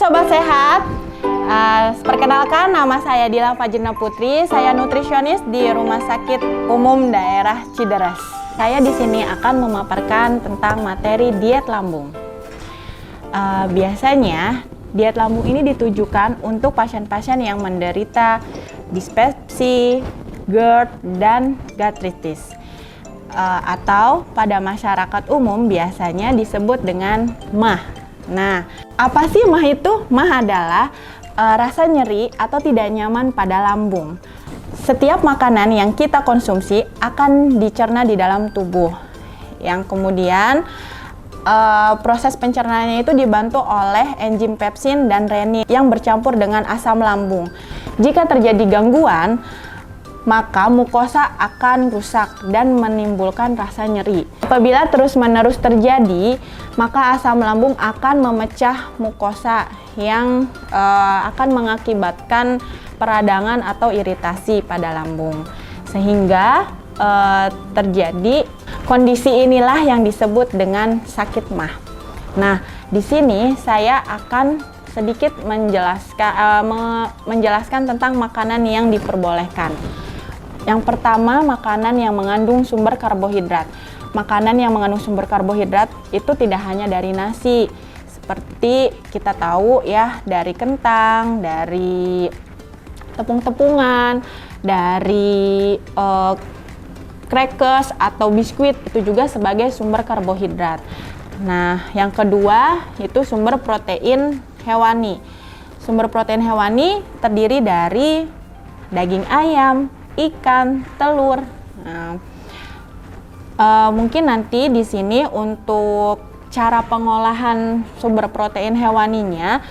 Sobat Sehat, perkenalkan nama saya Dila Fajrina Putri, saya nutrisionis di Rumah Sakit Umum Daerah Cideres. Saya di sini akan memaparkan tentang materi diet lambung. Biasanya diet lambung ini ditujukan untuk pasien-pasien yang menderita dispepsi, GERD, dan gastritis. Atau pada masyarakat umum biasanya disebut dengan MAH. Nah, apa sih MAH itu? MAH adalah rasa nyeri atau tidak nyaman pada lambung. Setiap makanan yang kita konsumsi akan dicerna di dalam tubuh, yang kemudian proses pencernaannya itu dibantu oleh enzim pepsin dan renin yang bercampur dengan asam lambung. Jika terjadi gangguan, maka mukosa akan rusak dan menimbulkan rasa nyeri. Apabila terus-menerus terjadi, maka asam lambung akan memecah mukosa yang akan mengakibatkan peradangan atau iritasi pada lambung. Sehingga terjadi kondisi inilah yang disebut dengan sakit MAH. Nah, di sini saya akan sedikit menjelaskan tentang makanan yang diperbolehkan. Yang pertama, makanan yang mengandung sumber karbohidrat. Makanan yang mengandung sumber karbohidrat itu tidak hanya dari nasi, seperti kita tahu ya, dari kentang, dari tepung-tepungan, dari crackers atau biskuit, itu juga sebagai sumber karbohidrat. Nah, yang kedua itu sumber protein hewani. Sumber protein hewani terdiri dari daging ayam, ikan, telur. Nah, mungkin nanti di sini untuk cara pengolahan sumber protein hewaninya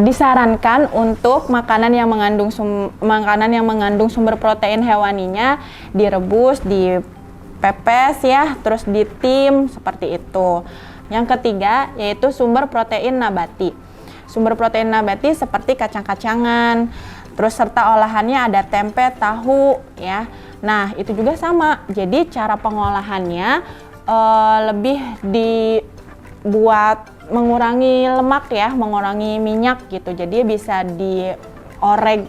disarankan untuk makanan yang mengandung sumber protein hewaninya direbus, dipepes ya, terus ditim seperti itu. Yang ketiga yaitu sumber protein nabati. Sumber protein nabati seperti kacang-kacangan, terus serta olahannya ada tempe, tahu ya. Nah, itu juga sama. Jadi cara pengolahannya lebih dibuat mengurangi lemak ya, mengurangi minyak gitu. Jadi bisa dioreg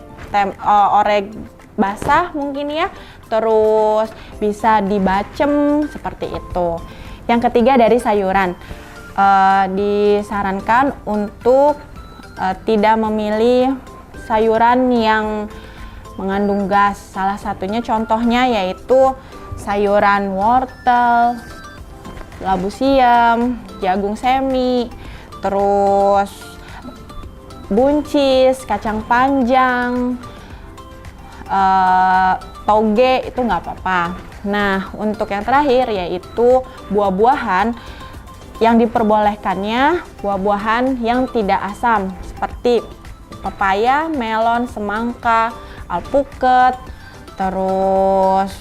basah mungkin ya. Terus bisa dibacem seperti itu. Yang ketiga dari sayuran. Disarankan untuk tidak memilih sayuran yang mengandung gas. Salah satunya contohnya yaitu sayuran wortel, labu siam, jagung semi, terus buncis, kacang panjang, toge itu nggak apa-apa. Nah, untuk yang terakhir yaitu buah-buahan. Yang diperbolehkannya buah-buahan yang tidak asam seperti pepaya, melon, semangka, alpukat, terus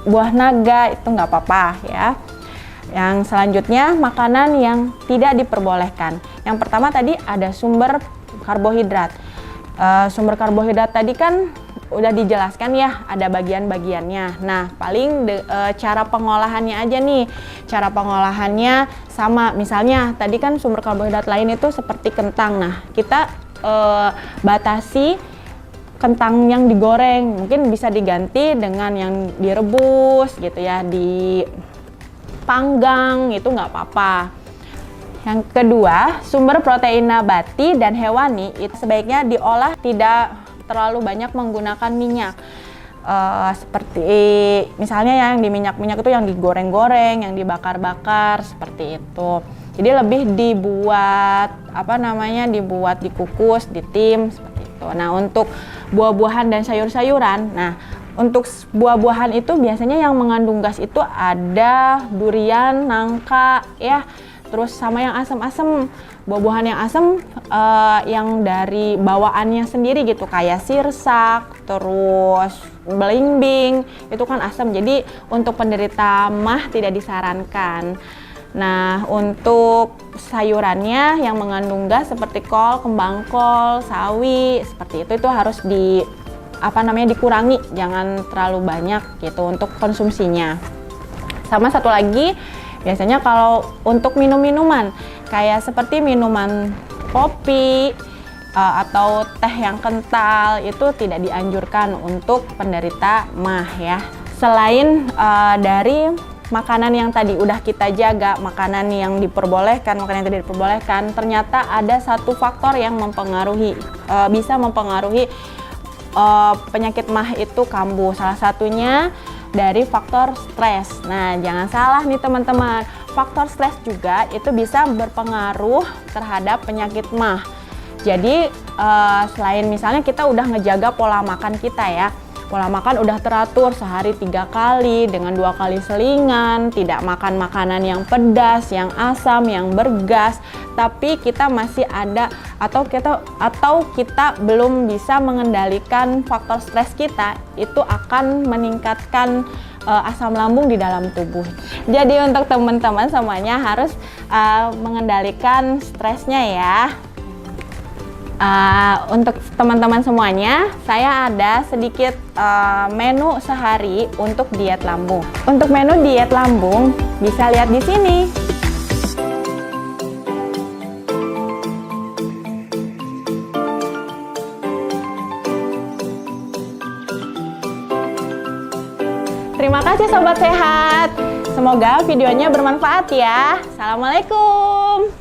buah naga itu nggak apa-apa ya. Yang selanjutnya makanan yang tidak diperbolehkan. Yang pertama tadi ada sumber karbohidrat. Sumber karbohidrat tadi kan udah dijelaskan ya, ada bagian-bagiannya. Nah, paling cara pengolahannya aja nih. Cara pengolahannya sama, misalnya tadi kan sumber karbohidrat lain itu seperti kentang. Nah, kita batasi kentang yang digoreng, mungkin bisa diganti dengan yang direbus gitu ya, dipanggang, itu nggak apa-apa. Yang kedua, sumber protein nabati dan hewani itu sebaiknya diolah tidak terlalu banyak menggunakan minyak. Seperti misalnya yang di minyak-minyak itu yang digoreng-goreng, yang dibakar-bakar seperti itu. Jadi lebih dibuat dibuat dikukus, ditim seperti itu. Nah, untuk buah-buahan dan sayur-sayuran, nah untuk buah-buahan itu biasanya yang mengandung gas itu ada durian, nangka ya. Terus sama yang asam-asam, buah-buahan yang asam yang dari bawaannya sendiri gitu, kayak sirsak, terus belimbing, itu kan asam. Jadi untuk penderita MAH tidak disarankan. Nah, untuk sayurannya yang mengandung gas seperti kol, kembang kol, sawi, seperti itu harus dikurangi, jangan terlalu banyak gitu untuk konsumsinya. Sama satu lagi, biasanya kalau untuk minum-minuman kayak seperti minuman kopi atau teh yang kental itu tidak dianjurkan untuk penderita MAH ya. Selain dari makanan yang tadi udah kita jaga, makanan yang diperbolehkan, makanan yang tidak diperbolehkan, ternyata ada satu faktor yang mempengaruhi, bisa mempengaruhi penyakit MAH itu kambuh. Salah satunya dari faktor stres. Nah, jangan salah nih teman-teman, faktor stres juga itu bisa berpengaruh terhadap penyakit MAH. Jadi selain misalnya kita udah ngejaga pola makan kita ya, pola makan udah teratur sehari 3 kali dengan 2 kali selingan, tidak makan makanan yang pedas, yang asam, yang bergas, tapi kita masih ada atau kita belum bisa mengendalikan faktor stres kita, itu akan meningkatkan asam lambung di dalam tubuh. Jadi untuk teman-teman semuanya harus mengendalikan stresnya ya. Untuk teman-teman semuanya, saya ada sedikit menu sehari untuk diet lambung. Untuk menu diet lambung bisa lihat di sini. Terima kasih Sobat Sehat. Semoga videonya bermanfaat ya. Assalamualaikum.